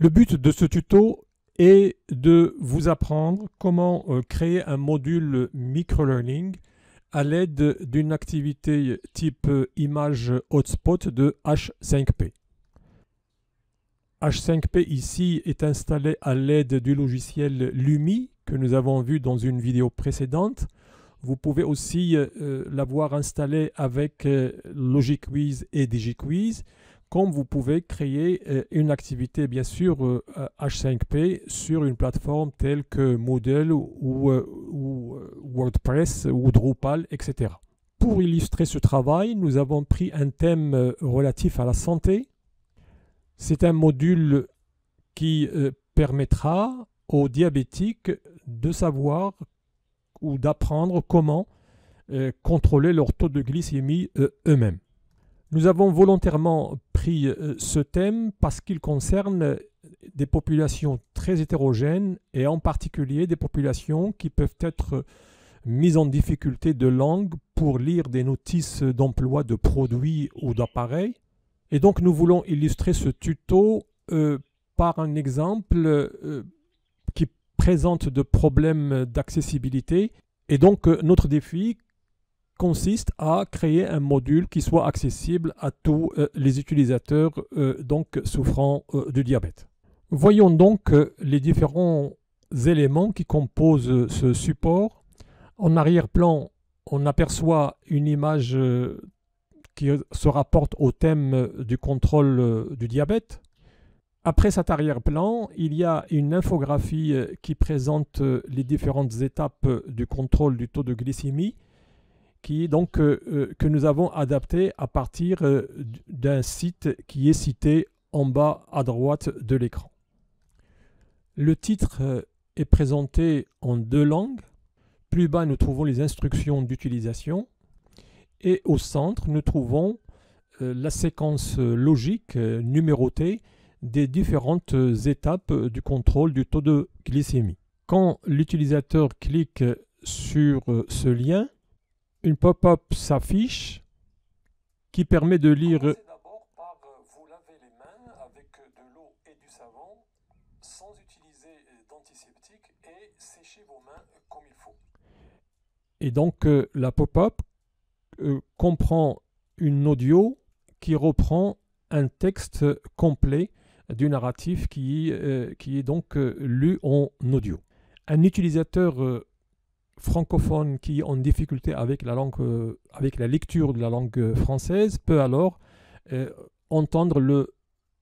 Le but de ce tuto est de vous apprendre comment créer un module microlearning à l'aide d'une activité type image hotspot de H5P. H5P ici est installé à l'aide du logiciel Lumi que nous avons vu dans une vidéo précédente. Vous pouvez aussi l'avoir installé avec LogicQuiz et DigiQuiz, comme vous pouvez créer une activité bien sûr H5P sur une plateforme telle que Moodle ou WordPress ou Drupal, etc. Pour illustrer ce travail, nous avons pris un thème relatif à la santé. C'est un module qui permettra aux diabétiques de savoir ou d'apprendre comment contrôler leur taux de glycémie eux-mêmes. Nous avons volontairement pris ce thème parce qu'il concerne des populations très hétérogènes et en particulier des populations qui peuvent être mises en difficulté de langue pour lire des notices d'emploi de produits ou d'appareils. Et donc nous voulons illustrer ce tuto par un exemple qui présente de problèmes d'accessibilité. Et donc notre défi consiste à créer un module qui soit accessible à tous les utilisateurs donc souffrant de diabète. Voyons donc les différents éléments qui composent ce support. En arrière-plan, on aperçoit une image qui se rapporte au thème du contrôle du diabète. Après cet arrière-plan, il y a une infographie qui présente les différentes étapes du contrôle du taux de glycémie, qui est donc que nous avons adapté à partir d'un site qui est cité en bas à droite de l'écran. Le titre est présenté en deux langues. Plus bas, nous trouvons les instructions d'utilisation. Et au centre, nous trouvons la séquence logique numérotée des différentes étapes du contrôle du taux de glycémie. Quand l'utilisateur clique sur ce lien, une pop-up s'affiche qui permet de lire. Commencez d'abord par vous laver les mains avec de l'eau et du savon sans utiliser d'antiseptique et sécher vos mains comme il faut. Et donc la pop-up comprend une audio qui reprend un texte complet du narratif qui est donc lu en audio. Un utilisateur francophone qui est en difficulté avec la langue, avec la lecture de la langue française peut alors entendre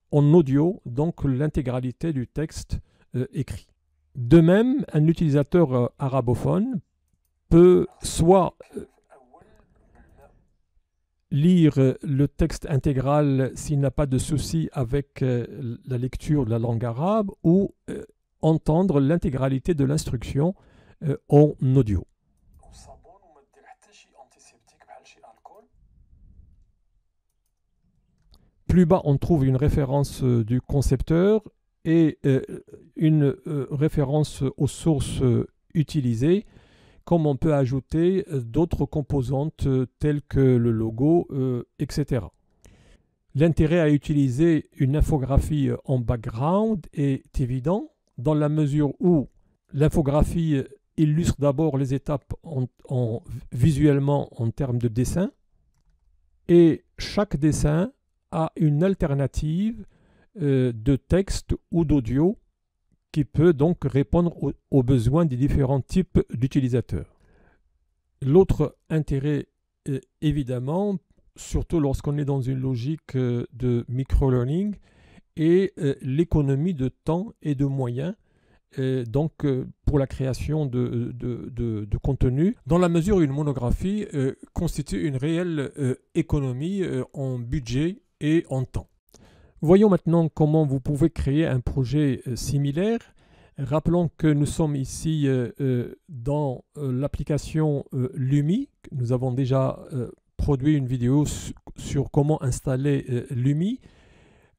en audio donc l'intégralité du texte écrit. De même, un utilisateur arabophone peut soit lire le texte intégral s'il n'a pas de souci avec la lecture de la langue arabe ou entendre l'intégralité de l'instruction en audio. Plus bas, on trouve une référence du concepteur et une référence aux sources utilisées, comme on peut ajouter d'autres composantes telles que le logo, etc. L'intérêt à utiliser une infographie en background est évident dans la mesure où l'infographie illustre d'abord les étapes visuellement en termes de dessin et chaque dessin a une alternative de texte ou d'audio qui peut donc répondre aux besoins des différents types d'utilisateurs. L'autre intérêt, évidemment, surtout lorsqu'on est dans une logique de microlearning, est l'économie de temps et de moyens donc pour la création de contenu, dans la mesure où une monographie constitue une réelle économie en budget et en temps. Voyons maintenant comment vous pouvez créer un projet similaire. Rappelons que nous sommes ici dans l'application Lumi. Nous avons déjà produit une vidéo sur comment installer Lumi.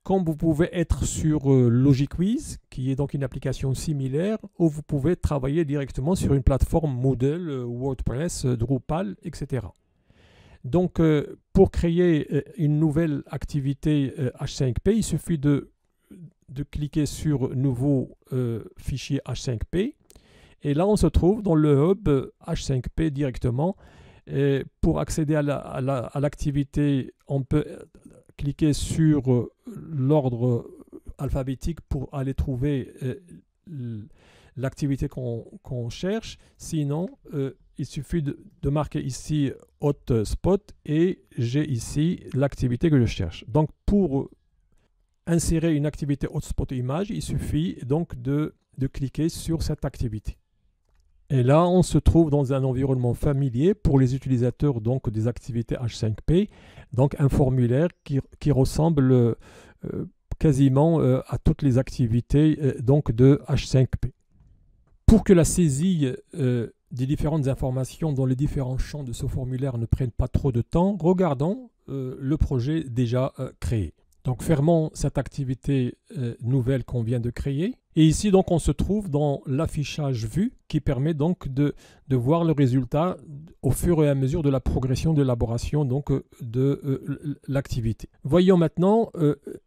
Comme vous pouvez être sur LogicQuiz, qui est donc une application similaire, ou vous pouvez travailler directement sur une plateforme Moodle, WordPress, Drupal, etc. Donc, pour créer une nouvelle activité H5P, il suffit de cliquer sur Nouveau fichier H5P. Et là, on se trouve dans le hub H5P directement. Et pour accéder à l'activité, on peut cliquer sur l'ordre alphabétique pour aller trouver l'activité qu'on cherche. Sinon, il suffit de marquer ici Hotspot et j'ai ici l'activité que je cherche. Donc, pour insérer une activité Hotspot image, il suffit donc de cliquer sur cette activité. Et là, on se trouve dans un environnement familier pour les utilisateurs donc, des activités H5P, donc un formulaire qui ressemble quasiment à toutes les activités donc, de H5P. Pour que la saisie des différentes informations dans les différents champs de ce formulaire ne prenne pas trop de temps, regardons le projet déjà créé. Donc fermons cette activité nouvelle qu'on vient de créer. Et ici, donc, on se trouve dans l'affichage vue qui permet donc de voir le résultat au fur et à mesure de la progression d'élaboration de l'activité. Voyons maintenant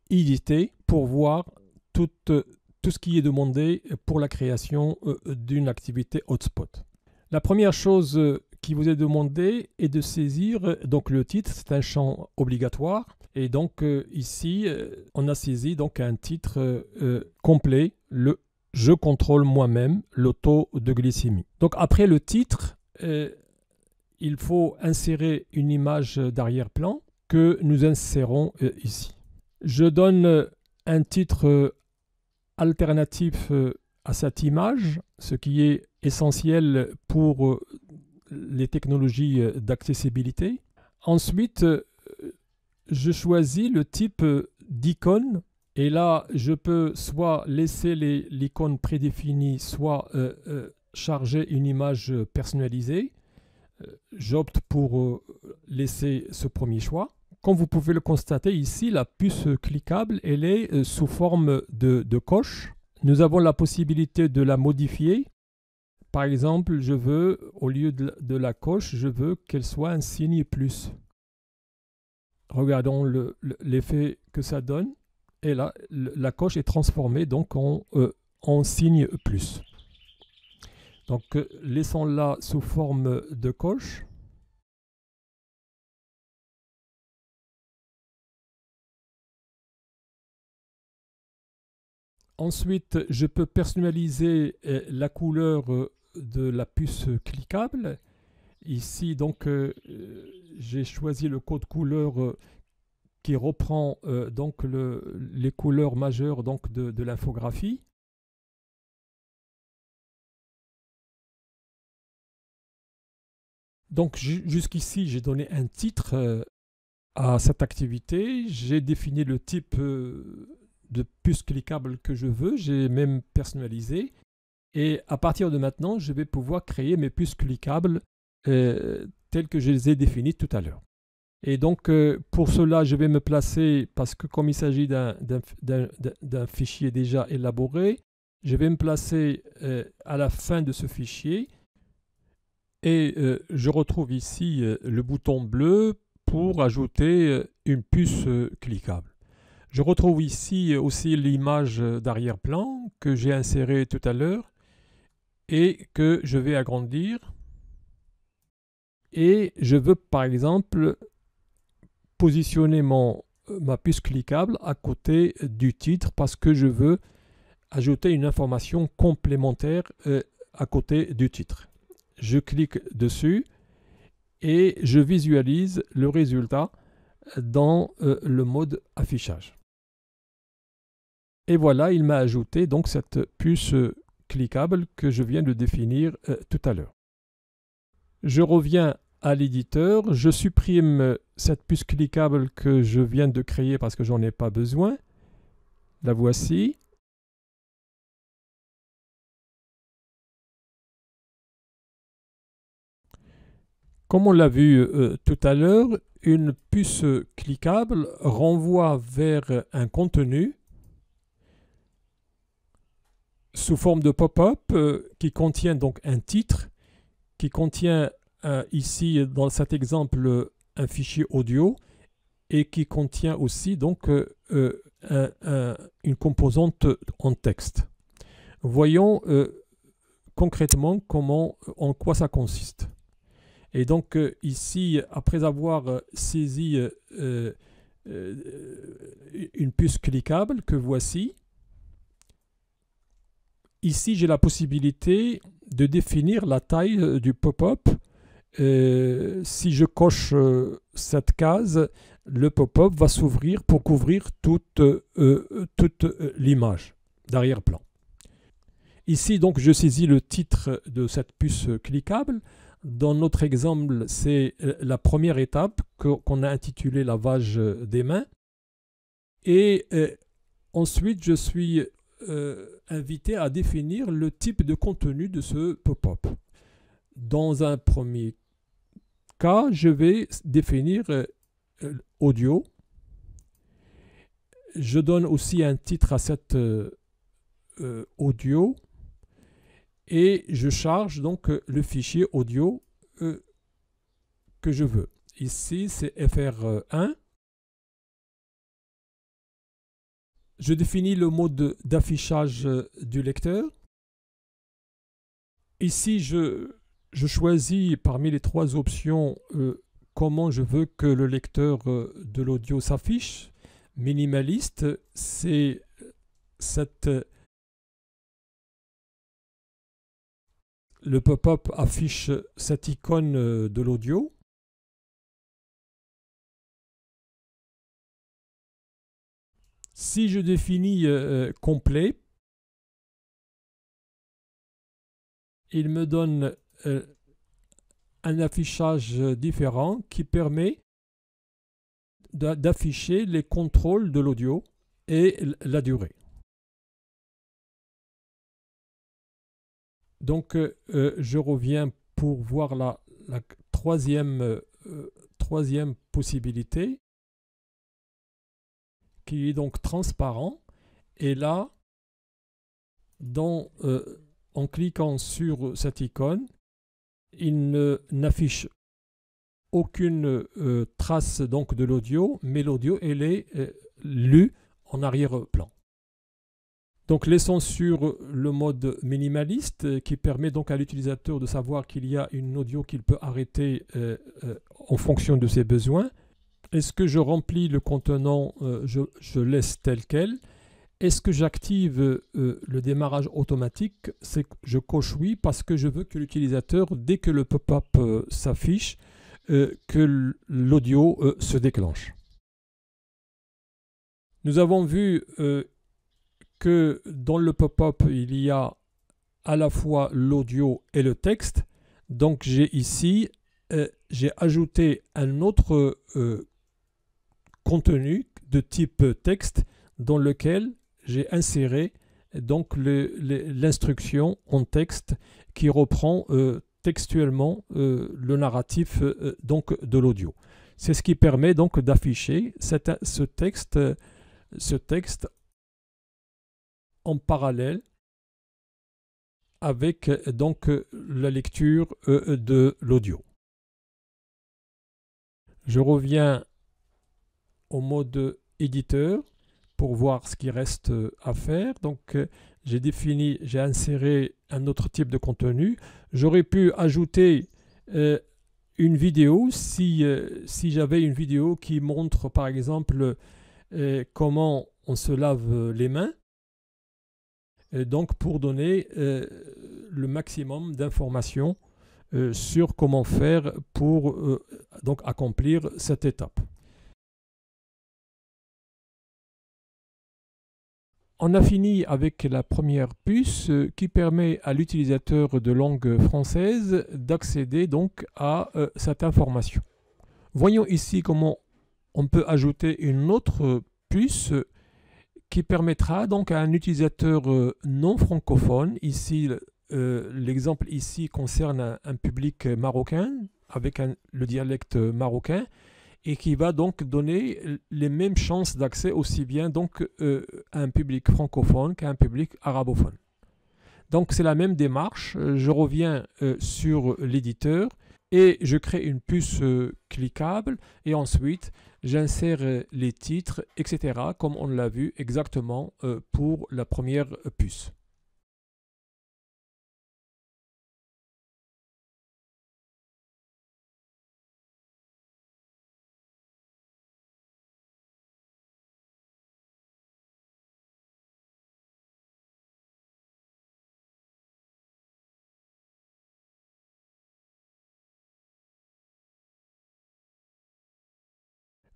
éditer pour voir tout ce qui est demandé pour la création d'une activité hotspot. La première chose qui vous est demandée est de saisir donc le titre, c'est un champ obligatoire. Et donc ici, on a saisi donc un titre complet, le « Je contrôle moi-même le taux de glycémie ». Donc après le titre, il faut insérer une image d'arrière-plan que nous insérons ici. Je donne un titre alternatif à cette image, ce qui est essentiel pour les technologies d'accessibilité. Ensuite, je choisis le type d'icône et là, je peux soit laisser l'icône prédéfinie, soit charger une image personnalisée. J'opte pour laisser ce premier choix. Comme vous pouvez le constater ici, la puce cliquable, elle est sous forme de coche. Nous avons la possibilité de la modifier. Par exemple, je veux, au lieu de la coche, je veux qu'elle soit un signe plus. Regardons l'effet que ça donne. Et là, la coche est transformée donc en signe plus. Donc, laissons-la sous forme de coche. Ensuite, je peux personnaliser la couleur de la puce cliquable. Ici, donc, j'ai choisi le code couleur qui reprend donc les couleurs majeures donc, de l'infographie. Donc, jusqu'ici, j'ai donné un titre à cette activité. J'ai défini le type de puce cliquable que je veux. J'ai même personnalisé. Et à partir de maintenant, je vais pouvoir créer mes puces cliquables telles que je les ai définies tout à l'heure. Et donc, pour cela, je vais me placer, parce que comme il s'agit d'un fichier déjà élaboré, je vais me placer à la fin de ce fichier et je retrouve ici le bouton bleu pour ajouter une puce cliquable. Je retrouve ici aussi l'image d'arrière-plan que j'ai insérée tout à l'heure et que je vais agrandir. Et je veux par exemple positionner ma puce cliquable à côté du titre parce que je veux ajouter une information complémentaire à côté du titre. Je clique dessus et je visualise le résultat dans le mode affichage. Et voilà, il m'a ajouté donc cette puce cliquable que je viens de définir tout à l'heure. Je reviens à l'éditeur, je supprime cette puce cliquable que je viens de créer parce que j'en ai pas besoin. La voici. Comme on l'a vu tout à l'heure, une puce cliquable renvoie vers un contenu sous forme de pop-up qui contient donc un titre, qui contient ici dans cet exemple un fichier audio et qui contient aussi donc une composante en texte. Voyons concrètement en quoi ça consiste. Et donc ici, après avoir saisi une puce cliquable que voici, ici j'ai la possibilité de définir la taille du pop-up. Si je coche cette case, le pop-up va s'ouvrir pour couvrir toute l'image d'arrière-plan. Ici, donc, je saisis le titre de cette puce cliquable. Dans notre exemple, c'est la première étape qu'on a intitulée lavage des mains. Et ensuite, je suis invité à définir le type de contenu de ce pop-up. Dans un premier cas, je vais définir audio. Je donne aussi un titre à cette audio et je charge donc le fichier audio que je veux. Ici, c'est FR1. Je définis le mode d'affichage du lecteur. Ici, je choisis parmi les trois options comment je veux que le lecteur de l'audio s'affiche. Minimaliste, c'est le pop-up affiche cette icône de l'audio. Si je définis complet, il me donne un affichage différent qui permet d'afficher les contrôles de l'audio et la durée. Donc, je reviens pour voir la troisième possibilité, qui est donc transparent. Et là, en cliquant sur cette icône, il n'affiche aucune trace donc de l'audio, mais l'audio elle est lue en arrière-plan. Donc laissons sur le mode minimaliste qui permet donc à l'utilisateur de savoir qu'il y a une audio qu'il peut arrêter en fonction de ses besoins. Est-ce que je remplis le contenant, je laisse tel quel. Est-ce que j'active le démarrage automatique? Je coche oui parce que je veux que l'utilisateur, dès que le pop-up s'affiche, que l'audio se déclenche. Nous avons vu que dans le pop-up, il y a à la fois l'audio et le texte. Donc j'ai ici, j'ai ajouté un autre contenu de type texte dans lequel j'ai inséré donc l'instruction en texte qui reprend textuellement le narratif donc de l'audio. C'est ce qui permet donc d'afficher ce texte en parallèle avec donc la lecture de l'audio. Je reviens au mode éditeur pour voir ce qui reste à faire. Donc j'ai inséré un autre type de contenu. J'aurais pu ajouter une vidéo si j'avais une vidéo qui montre par exemple comment on se lave les mains. Donc pour donner le maximum d'informations sur comment faire pour donc accomplir cette étape. On a fini avec la première puce qui permet à l'utilisateur de langue française d'accéder donc à cette information. Voyons ici comment on peut ajouter une autre puce qui permettra donc à un utilisateur non francophone, ici l'exemple ici concerne un public marocain avec le dialecte marocain, et qui va donc donner les mêmes chances d'accès aussi bien donc à un public francophone qu'à un public arabophone. Donc c'est la même démarche. Je reviens sur l'éditeur et je crée une puce cliquable et ensuite J'insère les titres, etc. comme on l'a vu exactement pour la première puce.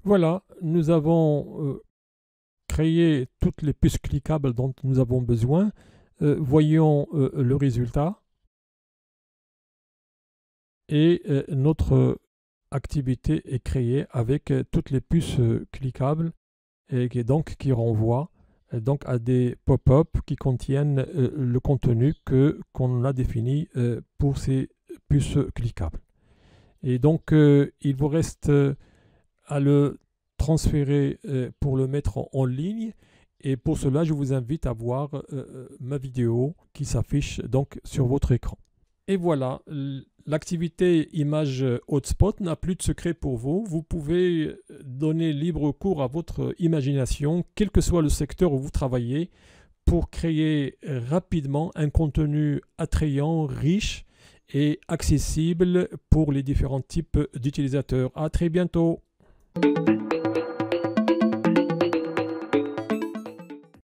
Voilà, nous avons créé toutes les puces cliquables dont nous avons besoin. Voyons le résultat. Et notre activité est créée avec toutes les puces cliquables et qui renvoient donc à des pop-up qui contiennent le contenu qu'on a défini pour ces puces cliquables. Et donc, il vous reste à le transférer pour le mettre en ligne. Et pour cela, je vous invite à voir ma vidéo qui s'affiche donc sur votre écran. Et voilà, l'activité image hotspot n'a plus de secret pour vous. Vous pouvez donner libre cours à votre imagination, quel que soit le secteur où vous travaillez, pour créer rapidement un contenu attrayant, riche et accessible pour les différents types d'utilisateurs. À très bientôt.